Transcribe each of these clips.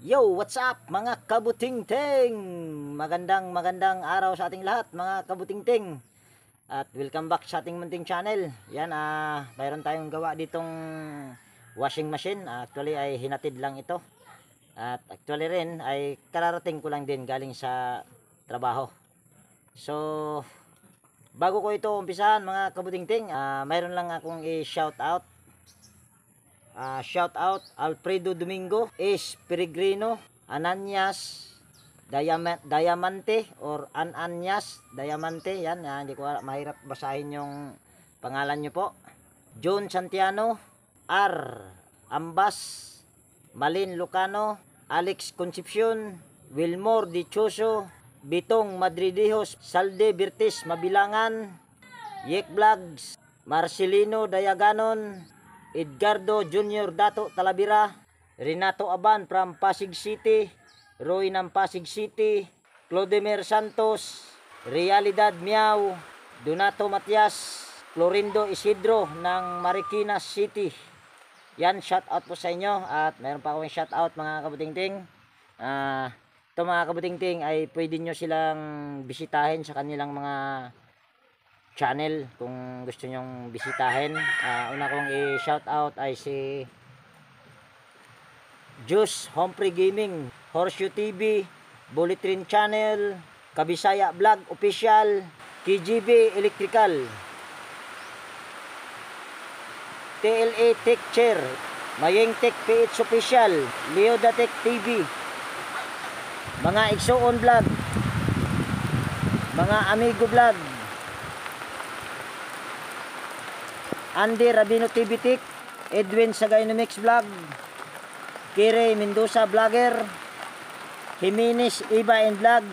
Yo, what's up mga kabutingting? Magandang araw sa ating lahat mga kabutingting. At welcome back sa ating munting channel. Yan, mayroon tayong gawa ditong washing machine. Actually ay hinatid lang ito. At actually rin ay kararating ko lang din galing sa trabaho. So, bago ko ito umpisahan mga kabutingting, mayroon lang akong i-shout out. Shout out Alfredo Domingo, S. Peregrino, Ananias Diamante or Ananias Diamante. Yan, hindi ko mahirap basahin yung pangalan nyo po. John Santiano, R. Ambas, Malin Lucano, Alex Concepcion, Wilmore Dichoso, Bitong Madridijos, Salde Birtis Mabilangan, Yek Vlogs, Marcelino Dayaganon, Edgardo Jr. Dato Talavera, Renato Aban from Pasig City, Roy ng Pasig City, Clodemer Santos, Realidad Miao, Donato Matias, Florindo Isidro ng Marikina City. Yan, shout out po sa inyo. At mayroon pa akong shout out mga kabutingting. Ito mga kabutingting ay pwede nyo silang bisitahin sa kanilang mga channel kung gusto nyong bisitahin. Una kong i-shout out ay si Juice Humphrey Gaming, Horseshoe TV, Bullet Train Channel, Kabisaya Vlog Official, KGB Electrical, TLA Tech Chair, Mayeng Tech PH Official, Leoda Tech TV, mga Exoon Vlog, mga Amigo Vlog, Andy Rabino TV Tech, Edwin Sagaynomix Vlog, Kire Mendoza Vlogger, Jimenez Iba and Vlog,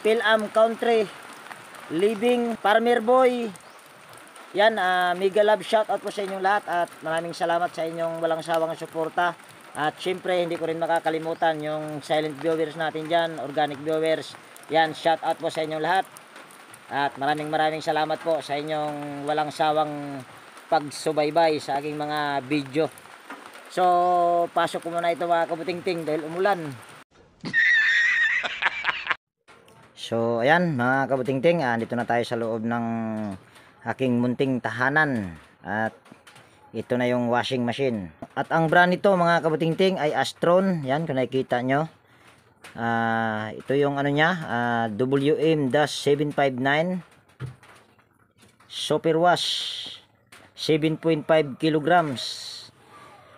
Pilam Country, Living Farmer Boy. Yan, mega love shout out po sa inyong lahat at maraming salamat sa inyong walang sawang suporta. At syempre hindi ko rin makakalimutan yung silent viewers natin dyan, organic viewers. Yan, shout out po sa inyong lahat. At maraming salamat po sa inyong walang sawang pagsubaybay sa aking mga video. So, pasok ko muna ito mga kabutingting dahil umulan. So, ayan mga kabutingting, dito na tayo sa loob ng aking munting tahanan. At ito na yung washing machine. At ang brand nito mga kabutingting ay Astron. Yan, kung nakikita nyo. Ito yung ano niya, WM-759 Super Wash 7.5 kilograms.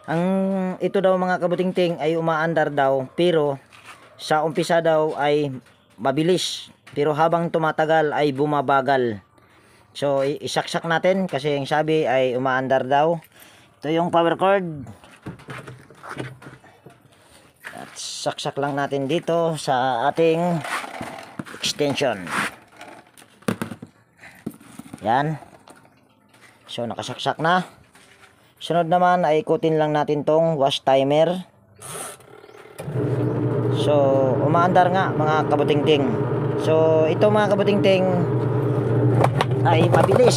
Ang ito daw mga kabutingting ay umaandar daw, pero sa umpisa daw ay mabilis, pero habang tumatagal ay bumabagal. So isaksak natin kasi yung sabi ay umaandar daw. Ito yung power cord. At saksak lang natin dito sa ating extension. Yan. So nakasaksak na. Sunod naman ay ikutin lang natin tong wash timer. So umaandar nga mga kabutingting. So ito mga kabutingting ay mabilis,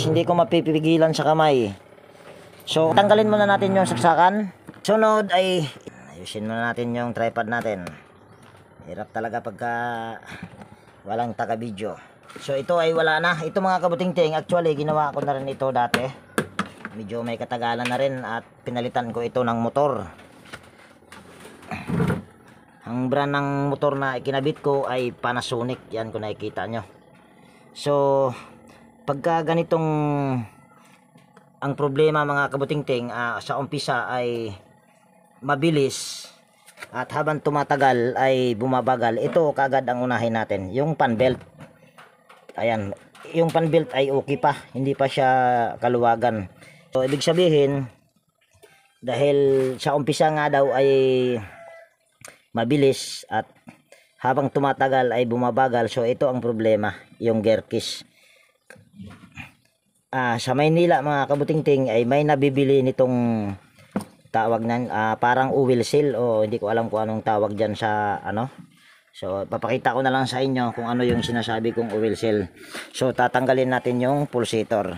hindi ko mapipigilan sa kamay. So tanggalin muna natin yung saksakan. Sunod ay ayusin muna natin yung tripod natin. Hirap talaga pagka walang taga video. So ito ay wala na. Ito mga kabutingting, actually ginawa ko na rin ito dati. Medyo may katagalan na rin at pinalitan ko ito ng motor. Ang brand ng motor na ikinabit ko ay Panasonic. Yan kung nakikita nyo. So pagka ganitong ang problema mga kabutingting, sa umpisa ay mabilis at habang tumatagal ay bumabagal. Ito kagad ang unahin natin, yung pan belt. Ayan, yung pan belt ay okay pa, hindi pa siya kaluwagan. So ibig sabihin, dahil sa umpisa nga daw ay mabilis at habang tumatagal ay bumabagal, so ito ang problema, yung gear case. Sa Maynila mga kabutingting ay may nabibili nitong tawag nan, parang oil seal, o hindi ko alam kung anong tawag dyan sa ano. So papakita ko na lang sa inyo kung ano yung sinasabi kong oil seal. So tatanggalin natin yung pulsator.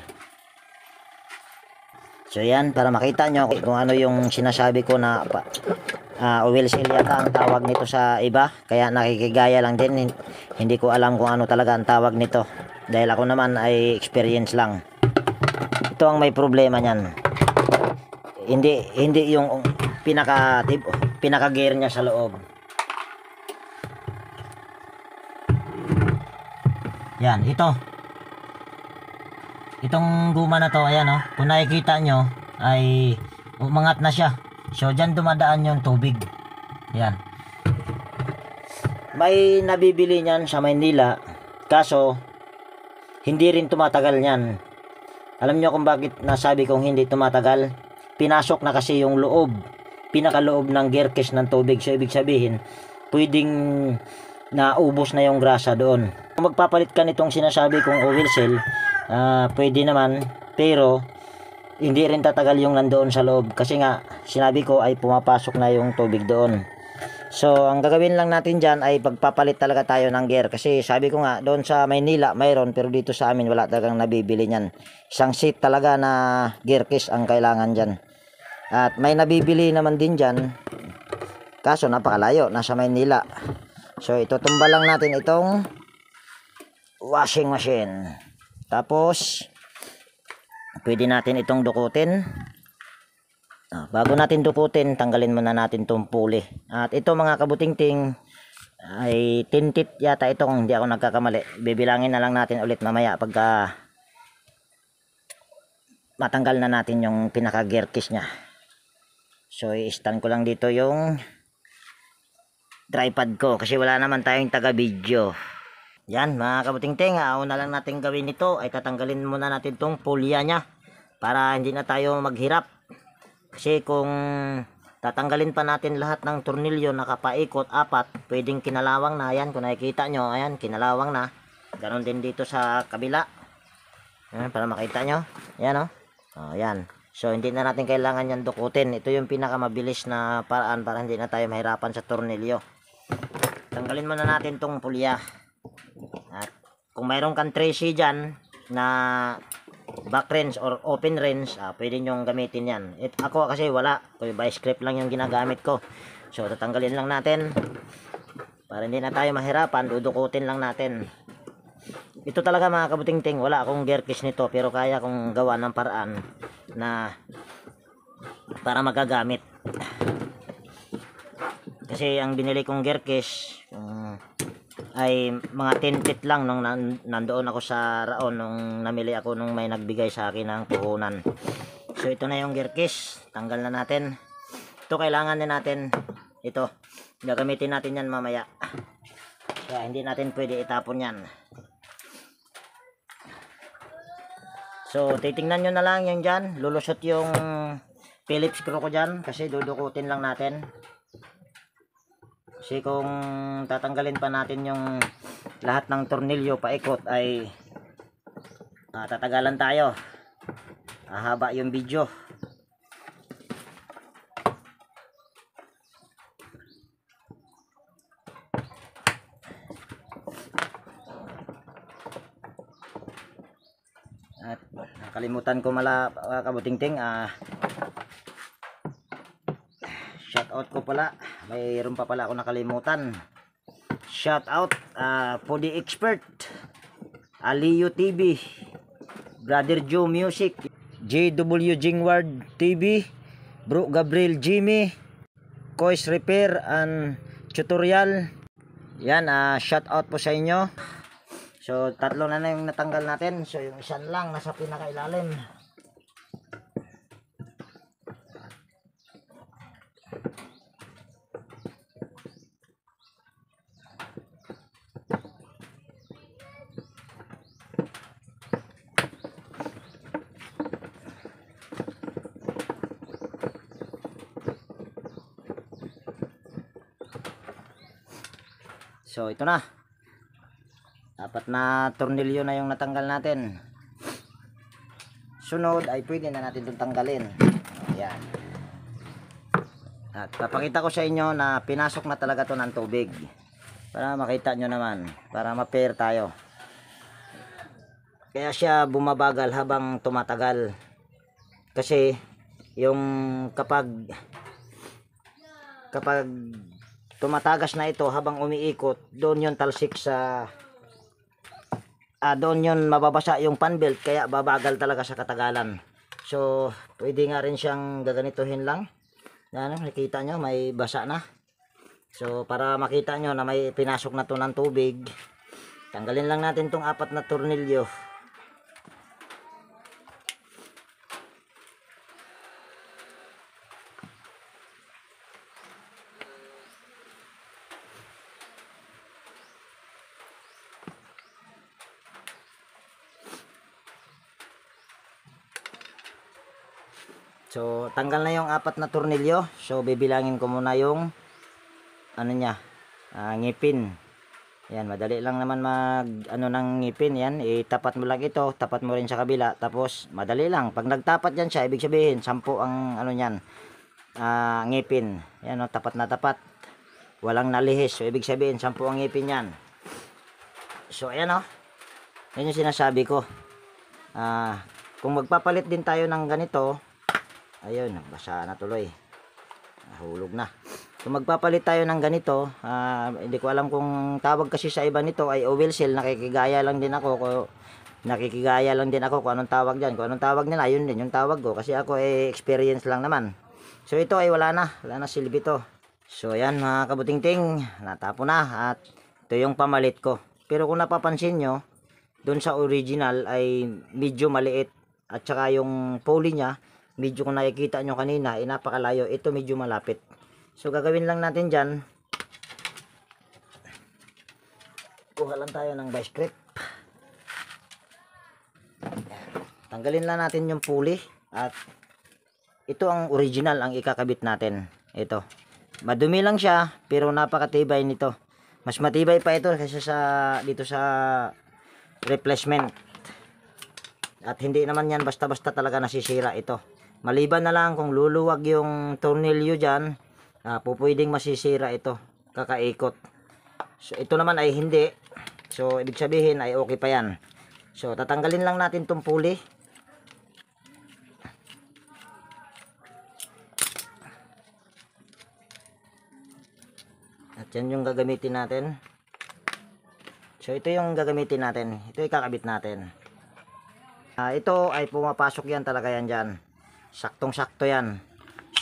So yan, para makita nyo kung ano yung sinasabi ko na oil seal yata ang tawag nito sa iba, kaya nakikigaya lang din. Hindi ko alam kung ano talaga ang tawag nito, dahil ako naman ay experience lang. Ito ang may problema niyan, hindi yung pinaka gear niya sa loob. Yan, itong guma na to, ayan oh, kung nakikita nyo ay umangat na siya. So dyan dumadaan yung tubig. Yan, may nabibili niyan sa Maynila, kaso hindi rin tumatagal niyan. Alam nyo kung bakit nasabi kong hindi tumatagal? Pinasok na kasi yung loob, pinakaloob ng gear case ng tubig. So ibig sabihin pwedeng naubos na yung grasa doon. Kung magpapalit ka nitong sinasabi kong oil seal, pwede naman, pero hindi rin tatagal yung nandoon sa loob, kasi nga sinabi ko ay pumapasok na yung tubig doon. So ang gagawin lang natin dyan ay pagpapalit talaga tayo ng gear, kasi sabi ko nga doon sa Maynila mayroon, pero dito sa amin wala talagang nabibili nyan. Isang set talaga na gear case ang kailangan dyan, at may nabibili naman din dyan, kaso napakalayo, nasa Maynila. So itutumba lang natin itong washing machine, tapos pwede natin itong dukutin. Bago natin dukutin, tanggalin muna natin itong pulley. At ito mga kabutingting ay tintit yata ito kung hindi ako nagkakamali. Bibilangin na lang natin ulit mamaya pagka matanggal na natin yung pinaka gear case nya. So i-stand ko lang dito yung tripod ko kasi wala naman tayong taga video. Yan mga kabutingting, una lang natin gawin ito ay tatanggalin muna natin tong pulya nya para hindi na tayo maghirap. Kasi kung tatanggalin pa natin lahat ng tornilyo nakapaikot apat, pwedeng kinalawang na. Yan kung nakikita nyo, ayan kinalawang na. Ganon din dito sa kabila. Ayan, para makita nyo. Ayan ayan. So hindi na natin kailangan yan dukutin. Ito yung pinakamabilis na paraan para hindi na tayo mahirapan sa tornilyo. Tanggalin muna natin tong pulya. At kung mayroon kang tracy dyan na back wrench or open wrench, pwede nyong gamitin yan. Ako kasi wala, vice grip lang yung ginagamit ko. So tatanggalin lang natin para hindi na tayo mahirapan, dudukutin lang natin. Ito talaga mga kabutingting, wala akong gear case nito, pero kaya kong gawa ng paraan na para magagamit. Kasi ang binili kong gear case ay mga tintit lang nung nandoon ako sa Raon, nung namili ako nung may nagbigay sa akin ng puhunan. So ito na yung gear case, tanggal na natin. Ito kailangan din natin, ito gagamitin natin yan mamaya, kaya hindi natin pwede itapon yan. So titingnan nyo na lang yan dyan, lulusot yung Phillips screw ko dyan kasi dudukutin lang natin. Kasi kung tatanggalin pa natin yung lahat ng tornilyo paikot ay tatagalan tayo, haba yung video. At nakalimutan ko kabutingting, shout out ko pala, mayroon pa pala ako nakalimutan. Shout out for the expert Aliyo TV, Brother Joe Music, JW Jingward TV, Bro Gabriel Jimmy, Kois Repair and Tutorial. Yan, shout out po sa inyo. So tatlo na yung natanggal natin, so yung isa lang nasa pinakailalim. So ito na, apat na tornilyo na yung natanggal natin. Sunod ay pwede na natin itong tanggalin. Ayan. At papakita ko sa inyo na pinasok na talaga to ng tubig, para makita nyo naman, para ma-pair tayo. Kaya siya bumabagal habang tumatagal, kasi yung kapag kapag tumatagas na ito habang umiikot, doon yung talsik sa doon yun mababasa yung fan belt, kaya babagal talaga sa katagalan. So pwede nga rin siyang gaganituhin lang. Yan, nakikita nyo may basa na. So para makita nyo na may pinasok na to ng tubig, tanggalin lang natin tong 4 na tornilyo. So tanggal na yung 4 na tornilyo. So bibilangin ko muna yung ano niya, ngipin. Yan, madali lang naman mag ano ng ngipin. Yan, itapat mo lang ito, tapat mo rin sa kabila, tapos madali lang. Pag nagtapat yan siya, ibig sabihin 10 ang ano niyan, ngipin. Yan, oh, tapat na tapat, walang nalihis. So ibig sabihin 10 ang ngipin yan. So ayan, oh, yan yung sinasabi ko. Kung magpapalit din tayo ng ganito, ayun, basa na tuloy, nahulog na. Kung magpapalit tayo ng ganito, hindi ko alam kung tawag kasi sa iba nito ay oil seal. Nakikigaya lang din ako kung anong tawag dyan. Kung anong tawag nila, yun din yung tawag ko, kasi ako experience lang naman. So ito ay wala na silbi to. So yan mga kabutingting, natapo na, at ito yung pamalit ko. Pero kung napapansin nyo, doon sa original ay medyo maliit, at saka yung pulley nya, medyo kung nakikita nyo kanina, napakalayo. Ito medyo malapit. So gagawin lang natin dyan, kuha lang tayo ng vice grip. Tanggalin lang natin yung pulley, at ito ang original ang ikakabit natin. Ito, madumi lang siya pero napakatibay nito. Mas matibay pa ito kaysa sa dito sa replacement. At hindi naman yan basta-basta talaga nasisira ito. Maliban na lang kung luluwag yung tornilyo dyan, pupwedeng masisira ito, kakaikot. So ito naman ay hindi. So ibig sabihin ay okay pa yan. So tatanggalin lang natin tong pulley. At yan yung gagamitin natin. So ito yung gagamitin natin. Ito ikakabit natin. Ito ay pumapasok yan talaga yan dyan. Saktong-sakto yan.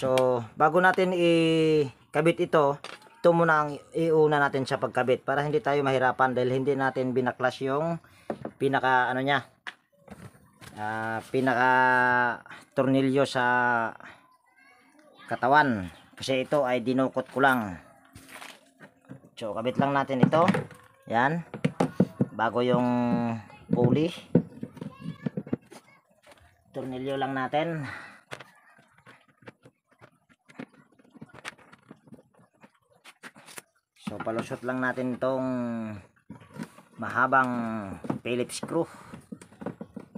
So bago natin ikabit ito muna ang iuna natin sa pagkabit, para hindi tayo mahirapan, dahil hindi natin binaklas yung pinaka ano nya, pinaka tornilyo sa katawan, kasi ito ay dinukot ko lang. So kabit lang natin ito, yan, bago yung pulley. Tornilyo lang natin. So palusot lang natin tong mahabang Phillips screw.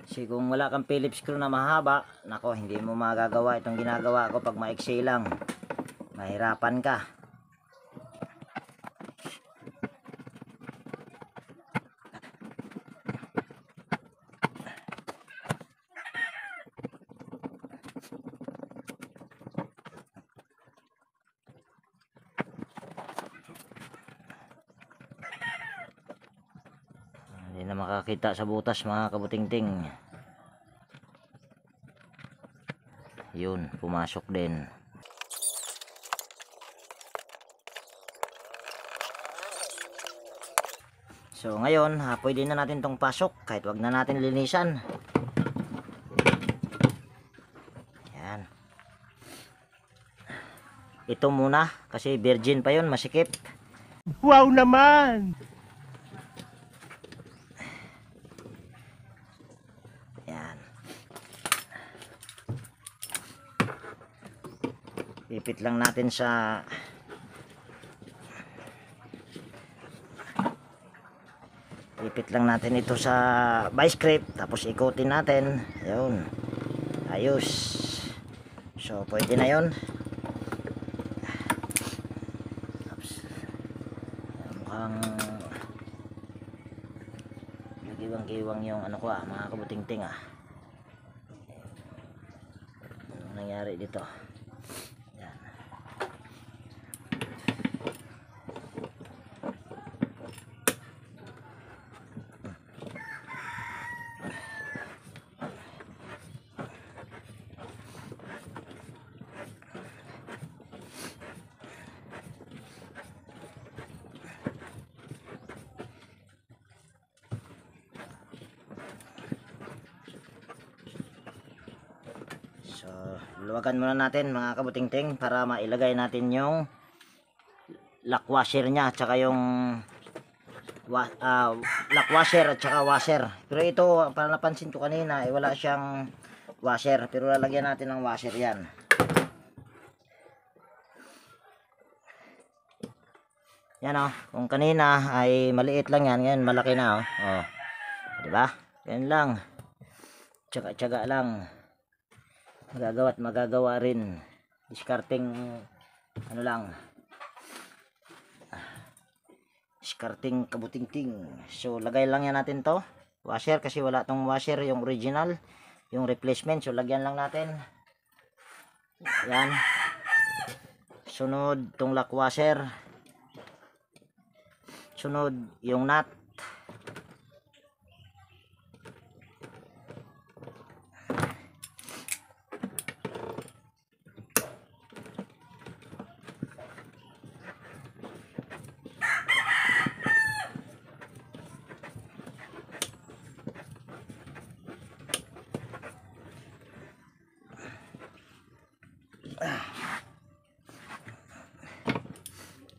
Kasi kung wala kang Phillips screw na mahaba, nako, hindi mo magagawa itong ginagawa ko pag maiksi lang. Mahirapan ka. Hindi na makakita sa butas mga kabutingting. Yun, pumasok din. So ngayon, pwede na natin tong pasok, kahit wag na natin linisan. Yan. Ito muna, kasi virgin pa yun, masikip. Wow naman! Ipit lang natin sa ito sa vice grip, tapos ikutin natin. Ayun, ayos. So pwede na yun. Mukhang nagiwang-giwang yung ano ko, mga kabutingting. Ano nangyari dito? luwagan muna natin mga kabutingting para mailagay natin yung lock washer nya at saka yung lock washer at saka washer. Pero ito, para napansin ko kanina, wala siyang washer, pero lalagyan natin ng washer yan. Yan o, kung kanina ay maliit lang yan, ngayon malaki na o. Diba? Yan lang. Tsaga-tsaga lang. Magagawa at magagawa rin. Discarding ano lang. Discarding kabutingting. So lagay lang yan natin to. Washer kasi wala tong washer yung original. Yung replacement. So lagyan lang natin. Yan. Sunod tong lock washer. Sunod yung nut.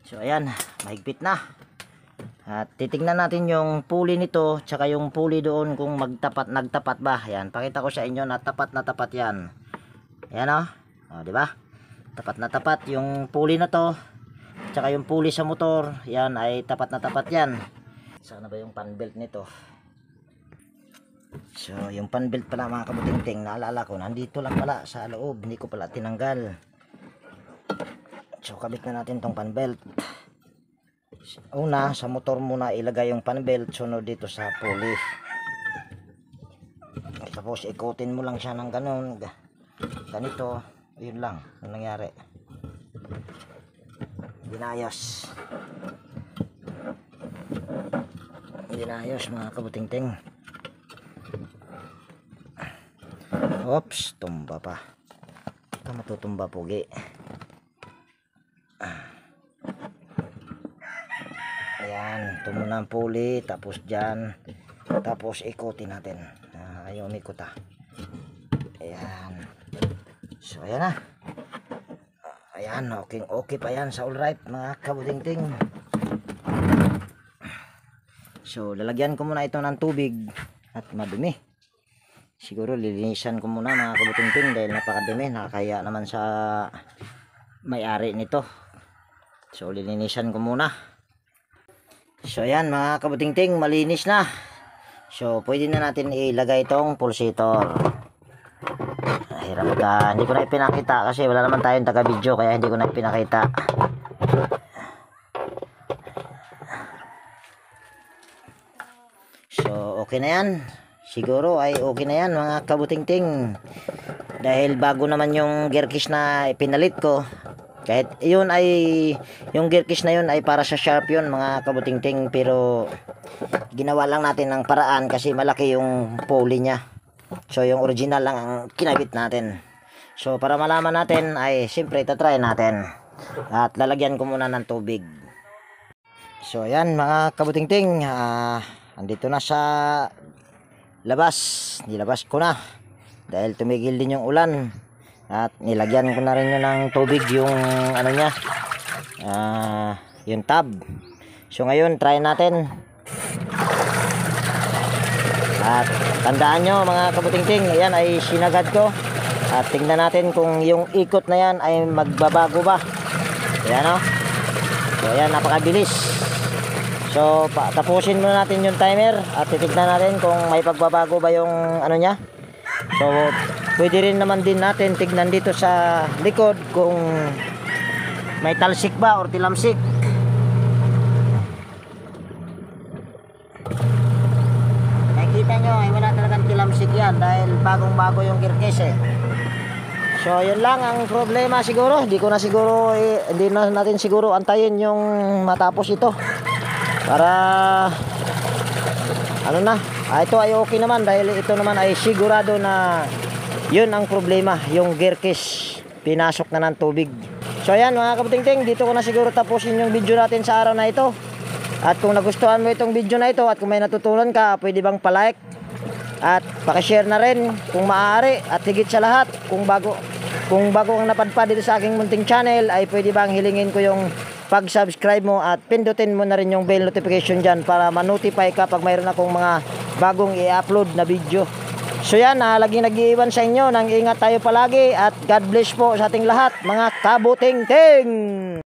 So ayan, mahigpit na. At titingnan natin yung pulley nito tsaka yung pulley doon kung nagtapat ba. Ayan, pakita ko sa inyo na tapat yan. Ayan o. O, di ba? Tapat na tapat yung pulley na to. Tsaka yung pulley sa motor, yan ay tapat na tapat yan. Sana ba yung pan belt nito? So, yung pan belt pala mga kabutingting, naalala ko, nandito lang pala sa loob, hindi ko pala tinanggal. So, kabit na natin tong pan belt. Una, sa motor muna ilagay yung pan belt, sunod dito sa pulley. Tapos ikutin mo lang siya ng ganun, ganito, yun lang ang nangyari. Dinayos mga kabutingting. Oops, tumba pa. Ito matutumba pugi. Ayan, ito muna ang pulley, tapos dyan, tapos ikutin natin. Ayaw umikot ayan. So ayan na. Ayan, okay pa yan sa alright mga kabutingting. So lalagyan ko muna ito ng tubig at madumi. Siguro lilinisan ko muna mga kabutingting dahil napakadumi, nakakaya naman sa may-ari nito. So lilinisan ko muna. So ayan mga kabutingting, malinis na. So pwede na natin ilagay itong pulsator. Hirap ka, hindi ko na ipinakita kasi wala naman tayong taga video kaya hindi ko na ipinakita. So okay na yan. Siguro ay okay na yan mga kabutingting. Dahil bago naman yung gear case na ipinalit ko. Kahit yun ay, yung gear case na yun ay para sa sharp yun mga kabutingting, pero ginawa lang natin ng paraan kasi malaki yung pulley nya. So yung original lang ang kinabit natin. So para malaman natin ay siyempre itatry natin. At lalagyan ko muna ng tubig. So ayan mga kabutingting, andito na sa labas. Nilabas ko na dahil tumigil din yung ulan. At nilagyan ko na rin yun ng tubig yung ano nya, yung tab. So ngayon try natin. At tandaan nyo mga kabutingting, ayan ay sinagad ko. At tingnan natin kung yung ikot na yan ay magbabago ba. Ayan o. So ayan, napakabilis. So tapusin muna natin yung timer at titignan natin kung may pagbabago ba yung ano nya. So pwede rin naman din natin tignan dito sa likod kung may talsik ba or tilamsik. Nakikita nyo ay wala talagang tilamsik yan dahil bagong bago yung gear case eh. So yun lang ang problema siguro. Hindi na natin siguro antayin yung matapos ito para ano na. Ito ay okay naman dahil ito naman ay sigurado na yun ang problema, yung gear case pinasok na ng tubig. So ayan mga kabutingting, dito ko na siguro tapusin yung video natin sa araw na ito. At kung nagustuhan mo itong video na ito at kung may natutunan ka, pwede bang palike at pakishare na rin kung maaari. At higit sa lahat, kung bago kung bago kang napadpad dito sa aking munting channel, ay pwede bang hilingin ko yung pag-subscribe mo at pindutin mo na rin yung bell notification dyan para ma-notify ka pag mayroon akong mga bagong i-upload na video. So yan, laging nag-iiwan sa inyo, nang ingat tayo palagi at God bless po sa ating lahat mga kabuting-ting!